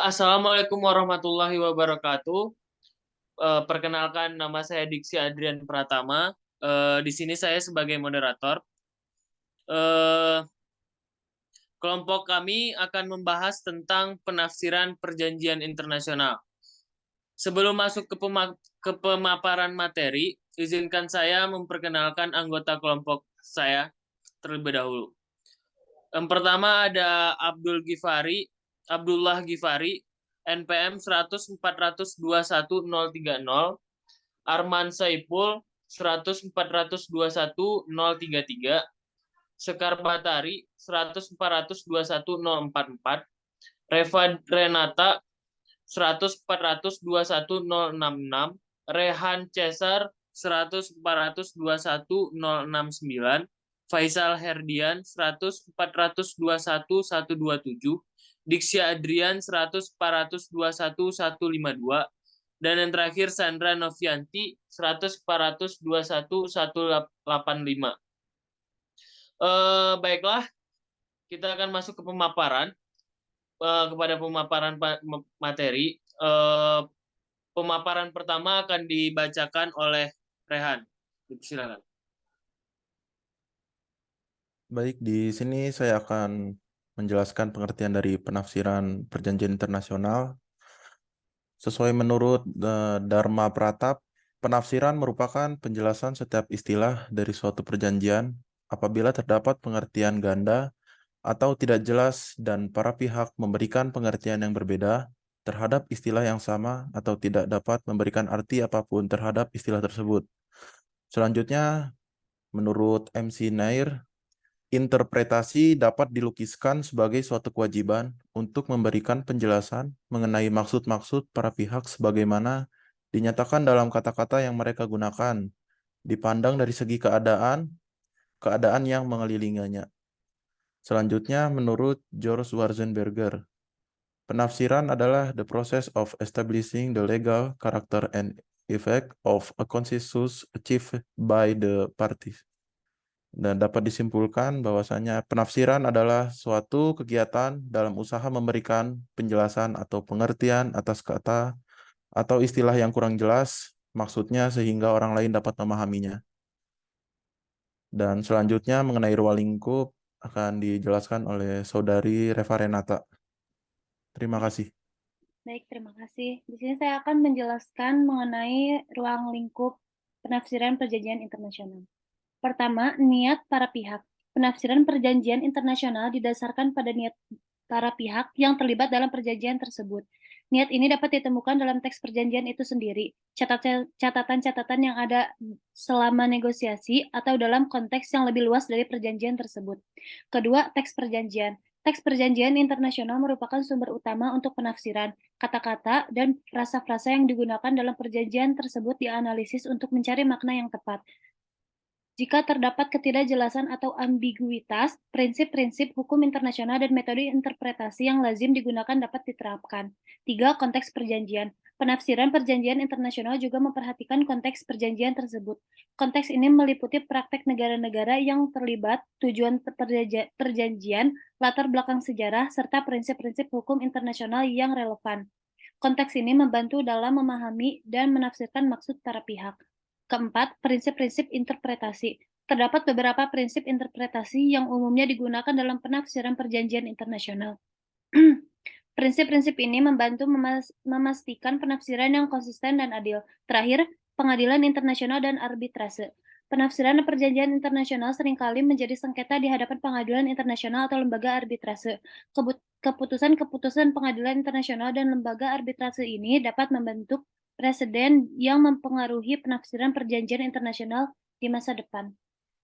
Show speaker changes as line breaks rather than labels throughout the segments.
Assalamualaikum warahmatullahi wabarakatuh. Perkenalkan, nama saya Diksi Adrian Pratama. Di sini saya sebagai moderator. Eh, Kelompok kami akan membahas tentang penafsiran perjanjian internasional. Sebelum masuk ke pemaparan materi, izinkan saya memperkenalkan anggota kelompok saya terlebih dahulu. Yang pertama ada Abdullah Gifari, NPM 100.400.21.030, Arman Saipul 100.400.21.033, Sekar Batari 100.400.21.044, Reva Renata 100.400.21.066, Rehan Cesar 100.400.21.069, Faisal Herdian 100.400.21.127, Diksi Adrian 100.400.21.152, dan yang terakhir Sandra Novianti 100.400.21.185. Baiklah, kita akan masuk ke pemaparan. Kepada pemaparan materi. Pemaparan pertama akan dibacakan oleh Rehan. Silakan.
Baik, di sini saya akan menjelaskan pengertian dari penafsiran perjanjian internasional. Sesuai menurut Dharma Pratap, penafsiran merupakan penjelasan setiap istilah dari suatu perjanjian apabila terdapat pengertian ganda atau tidak jelas dan para pihak memberikan pengertian yang berbeda terhadap istilah yang sama atau tidak dapat memberikan arti apapun terhadap istilah tersebut. Selanjutnya, menurut MC Nair, interpretasi dapat dilukiskan sebagai suatu kewajiban untuk memberikan penjelasan mengenai maksud-maksud para pihak sebagaimana dinyatakan dalam kata-kata yang mereka gunakan, dipandang dari segi keadaan yang mengelilinginya. Selanjutnya, menurut George Warzenberger, penafsiran adalah the process of establishing the legal character and effect of a consensus achieved by the parties. Dan dapat disimpulkan bahwasanya penafsiran adalah suatu kegiatan dalam usaha memberikan penjelasan atau pengertian atas kata atau istilah yang kurang jelas maksudnya sehingga orang lain dapat memahaminya. Dan selanjutnya mengenai ruang lingkup akan dijelaskan oleh Saudari Reva Renata. Terima kasih.
Baik, terima kasih. Di sini saya akan menjelaskan mengenai ruang lingkup penafsiran perjanjian internasional. Pertama, niat para pihak. Penafsiran perjanjian internasional didasarkan pada niat para pihak yang terlibat dalam perjanjian tersebut. Niat ini dapat ditemukan dalam teks perjanjian itu sendiri, catatan-catatan yang ada selama negosiasi, atau dalam konteks yang lebih luas dari perjanjian tersebut. Kedua, teks perjanjian. Teks perjanjian internasional merupakan sumber utama untuk penafsiran. Kata-kata dan frasa-frasa yang digunakan dalam perjanjian tersebut dianalisis untuk mencari makna yang tepat. Jika terdapat ketidakjelasan atau ambiguitas, prinsip-prinsip hukum internasional dan metode interpretasi yang lazim digunakan dapat diterapkan. 3. Konteks perjanjian. Penafsiran perjanjian internasional juga memperhatikan konteks perjanjian tersebut. Konteks ini meliputi praktek negara-negara yang terlibat, tujuan perjanjian, latar belakang sejarah, serta prinsip-prinsip hukum internasional yang relevan. Konteks ini membantu dalam memahami dan menafsirkan maksud para pihak. Keempat, prinsip-prinsip interpretasi. Terdapat beberapa prinsip interpretasi yang umumnya digunakan dalam penafsiran perjanjian internasional. Prinsip-prinsip ini membantu memastikan penafsiran yang konsisten dan adil. Terakhir, pengadilan internasional dan arbitrase. Penafsiran perjanjian internasional seringkali menjadi sengketa di hadapan pengadilan internasional atau lembaga arbitrase. Keputusan-keputusan pengadilan internasional dan lembaga arbitrase ini dapat membentuk presiden yang mempengaruhi penafsiran perjanjian internasional di masa depan.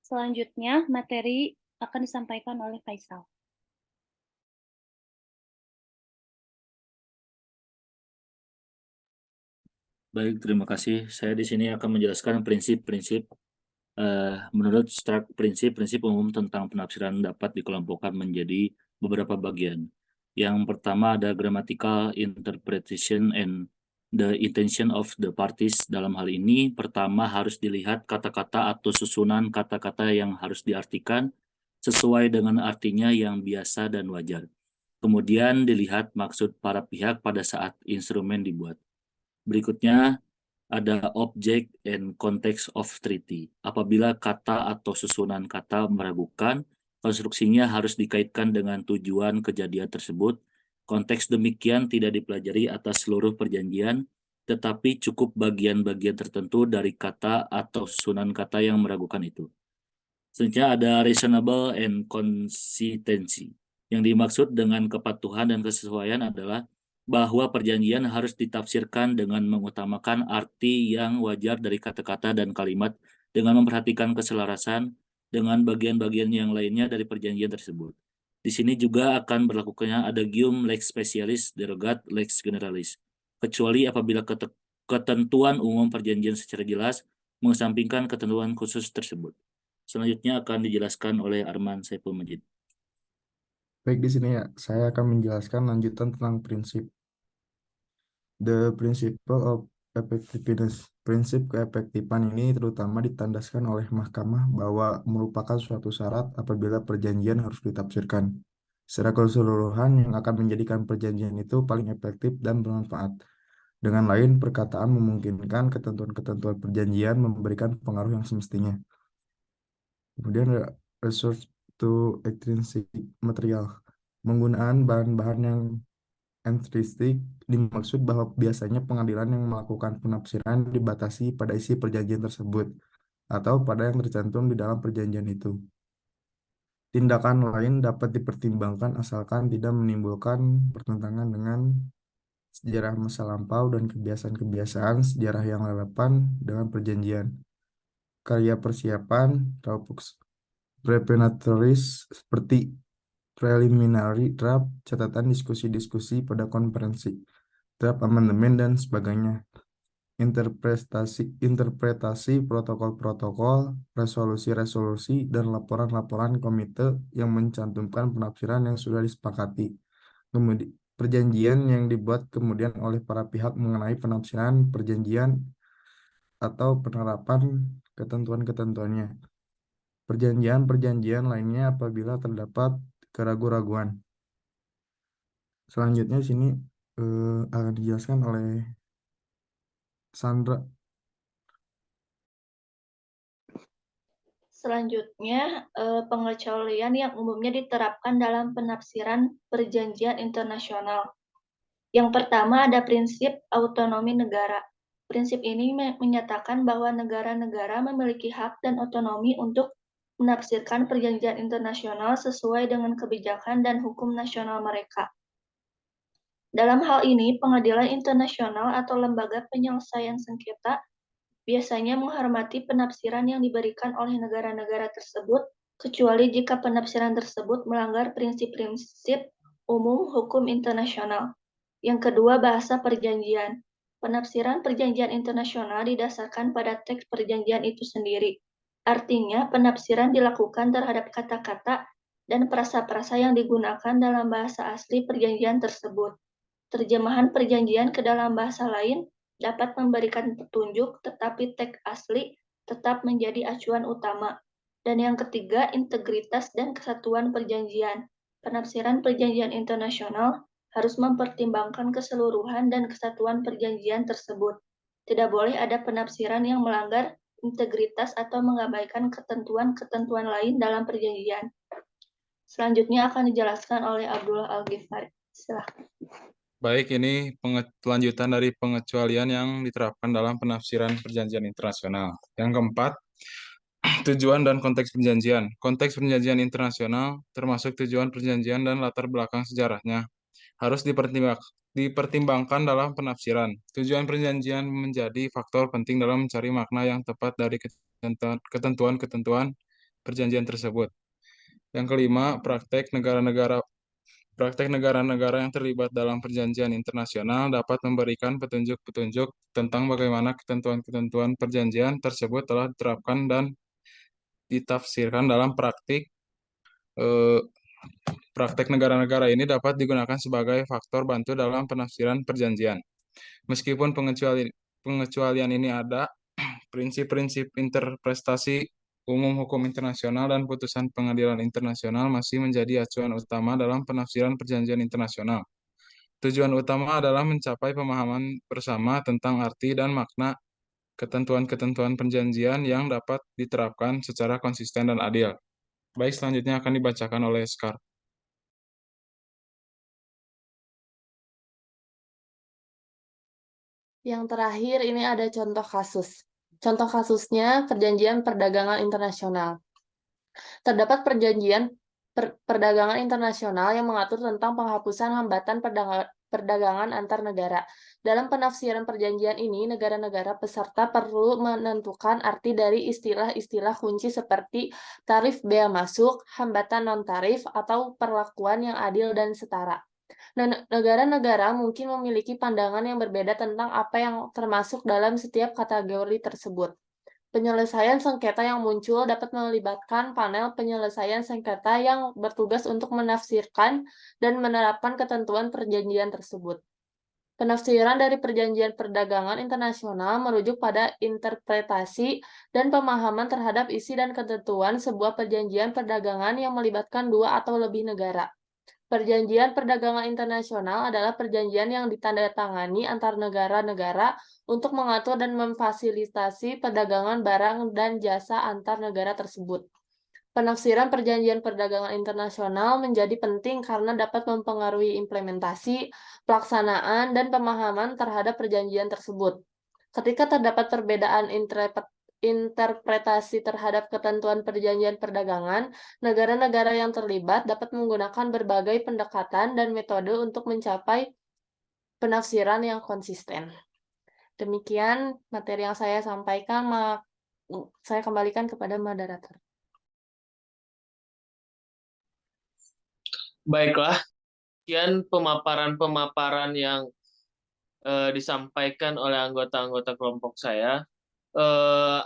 Selanjutnya, materi akan disampaikan oleh Faisal.
Baik, terima kasih. Saya di sini akan menjelaskan prinsip-prinsip. Menurut Stark, prinsip-prinsip umum tentang penafsiran dapat dikelompokkan menjadi beberapa bagian. Yang pertama ada grammatical interpretation and the intention of the parties. Dalam hal ini, pertama harus dilihat kata-kata atau susunan kata-kata yang harus diartikan sesuai dengan artinya yang biasa dan wajar. Kemudian dilihat maksud para pihak pada saat instrumen dibuat. Berikutnya ada object and context of treaty. Apabila kata atau susunan kata meragukan, konstruksinya harus dikaitkan dengan tujuan kejadian tersebut. Konteks demikian tidak dipelajari atas seluruh perjanjian, tetapi cukup bagian-bagian tertentu dari kata atau susunan kata yang meragukan itu. Selanjutnya ada reasonable and consistency. Yang dimaksud dengan kepatuhan dan kesesuaian adalah bahwa perjanjian harus ditafsirkan dengan mengutamakan arti yang wajar dari kata-kata dan kalimat dengan memperhatikan keselarasan dengan bagian-bagian yang lainnya dari perjanjian tersebut. Di sini juga akan berlakukannya adagium lex specialis derogat lex generalis, kecuali apabila ketentuan umum perjanjian secara jelas mengesampingkan ketentuan khusus tersebut. Selanjutnya akan dijelaskan oleh Arman Saiful Majid.
Baik, di sini ya, saya akan menjelaskan lanjutan tentang prinsip. The principle of effectiveness. Prinsip keefektifan ini terutama ditandaskan oleh mahkamah bahwa merupakan suatu syarat apabila perjanjian harus ditafsirkan. Secara keseluruhan yang akan menjadikan perjanjian itu paling efektif dan bermanfaat. Dengan lain, perkataan memungkinkan ketentuan-ketentuan perjanjian memberikan pengaruh yang semestinya. Kemudian ada resource to extrinsic material. Penggunaan bahan-bahan yang intrinsic dimaksud bahwa biasanya pengadilan yang melakukan penafsiran dibatasi pada isi perjanjian tersebut atau pada yang tercantum di dalam perjanjian itu. Tindakan lain dapat dipertimbangkan asalkan tidak menimbulkan pertentangan dengan sejarah masa lampau dan kebiasaan-kebiasaan sejarah yang relevan dengan perjanjian. Karya persiapan, preparatories seperti preliminary draft, catatan diskusi-diskusi pada konferensi, draft amandemen dan sebagainya. Interpretasi protokol-protokol, resolusi-resolusi, dan laporan-laporan komite yang mencantumkan penafsiran yang sudah disepakati. Kemudian perjanjian yang dibuat kemudian oleh para pihak mengenai penafsiran perjanjian atau penerapan ketentuan-ketentuannya. Perjanjian-perjanjian lainnya apabila terdapat keraguan-raguan. Selanjutnya di sini akan dijelaskan oleh Sandra.
Selanjutnya, pengecualian yang umumnya diterapkan dalam penafsiran perjanjian internasional. Yang pertama ada prinsip autonomi negara. Prinsip ini menyatakan bahwa negara-negara memiliki hak dan otonomi untuk menafsirkan perjanjian internasional sesuai dengan kebijakan dan hukum nasional mereka. Dalam hal ini, pengadilan internasional atau lembaga penyelesaian sengketa biasanya menghormati penafsiran yang diberikan oleh negara-negara tersebut, kecuali jika penafsiran tersebut melanggar prinsip-prinsip umum hukum internasional. Yang kedua, bahasa perjanjian. Penafsiran perjanjian internasional didasarkan pada teks perjanjian itu sendiri. Artinya, penafsiran dilakukan terhadap kata-kata dan frasa-frasa yang digunakan dalam bahasa asli perjanjian tersebut. Terjemahan perjanjian ke dalam bahasa lain dapat memberikan petunjuk, tetapi teks asli tetap menjadi acuan utama. Dan yang ketiga, integritas dan kesatuan perjanjian. Penafsiran perjanjian internasional harus mempertimbangkan keseluruhan dan kesatuan perjanjian tersebut. Tidak boleh ada penafsiran yang melanggar integritas atau mengabaikan ketentuan-ketentuan lain dalam perjanjian. Selanjutnya akan dijelaskan oleh Abdullah Al-Ghifari. Silakan.
Baik, ini lanjutan dari pengecualian yang diterapkan dalam penafsiran perjanjian internasional. Yang keempat, tujuan dan konteks perjanjian. Konteks perjanjian internasional termasuk tujuan perjanjian dan latar belakang sejarahnya harus dipertimbangkan dalam penafsiran. Tujuan perjanjian menjadi faktor penting dalam mencari makna yang tepat dari ketentuan-ketentuan perjanjian tersebut. Yang kelima, praktek negara-negara yang terlibat dalam perjanjian internasional dapat memberikan petunjuk-petunjuk tentang bagaimana ketentuan-ketentuan perjanjian tersebut telah diterapkan dan ditafsirkan dalam praktik. Praktek negara-negara ini dapat digunakan sebagai faktor bantu dalam penafsiran perjanjian. Meskipun pengecualian ini ada, prinsip-prinsip interpretasi umum hukum internasional dan putusan pengadilan internasional masih menjadi acuan utama dalam penafsiran perjanjian internasional. Tujuan utama adalah mencapai pemahaman bersama tentang arti dan makna ketentuan-ketentuan perjanjian yang dapat diterapkan secara konsisten dan adil. Baik, selanjutnya akan dibacakan oleh Skar.
Yang terakhir ini ada contoh kasus. Contoh kasusnya perjanjian perdagangan internasional. Terdapat perjanjian perdagangan internasional yang mengatur tentang penghapusan hambatan perdagangan antar negara. Dalam penafsiran perjanjian ini, negara-negara peserta perlu menentukan arti dari istilah-istilah kunci seperti tarif bea masuk, hambatan non-tarif, atau perlakuan yang adil dan setara. Negara-negara mungkin memiliki pandangan yang berbeda tentang apa yang termasuk dalam setiap kategori tersebut. Penyelesaian sengketa yang muncul dapat melibatkan panel penyelesaian sengketa yang bertugas untuk menafsirkan dan menerapkan ketentuan perjanjian tersebut. Penafsiran dari perjanjian perdagangan internasional merujuk pada interpretasi dan pemahaman terhadap isi dan ketentuan sebuah perjanjian perdagangan yang melibatkan dua atau lebih negara. Perjanjian perdagangan internasional adalah perjanjian yang ditandatangani antar negara-negara untuk mengatur dan memfasilitasi perdagangan barang dan jasa antar negara tersebut. Penafsiran perjanjian perdagangan internasional menjadi penting karena dapat mempengaruhi implementasi, pelaksanaan, dan pemahaman terhadap perjanjian tersebut. Ketika terdapat perbedaan interpretasi terhadap ketentuan perjanjian perdagangan, negara-negara yang terlibat dapat menggunakan berbagai pendekatan dan metode untuk mencapai penafsiran yang konsisten. Demikian materi yang saya sampaikan, saya kembalikan kepada moderator.
Baiklah, sekian pemaparan-pemaparan yang disampaikan oleh anggota-anggota kelompok saya.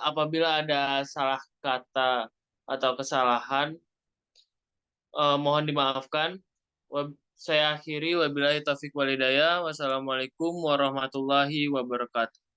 Apabila ada salah kata atau kesalahan, mohon dimaafkan. Saya akhiri, wabillahi taufiq walhidayah. Wassalamualaikum warahmatullahi wabarakatuh.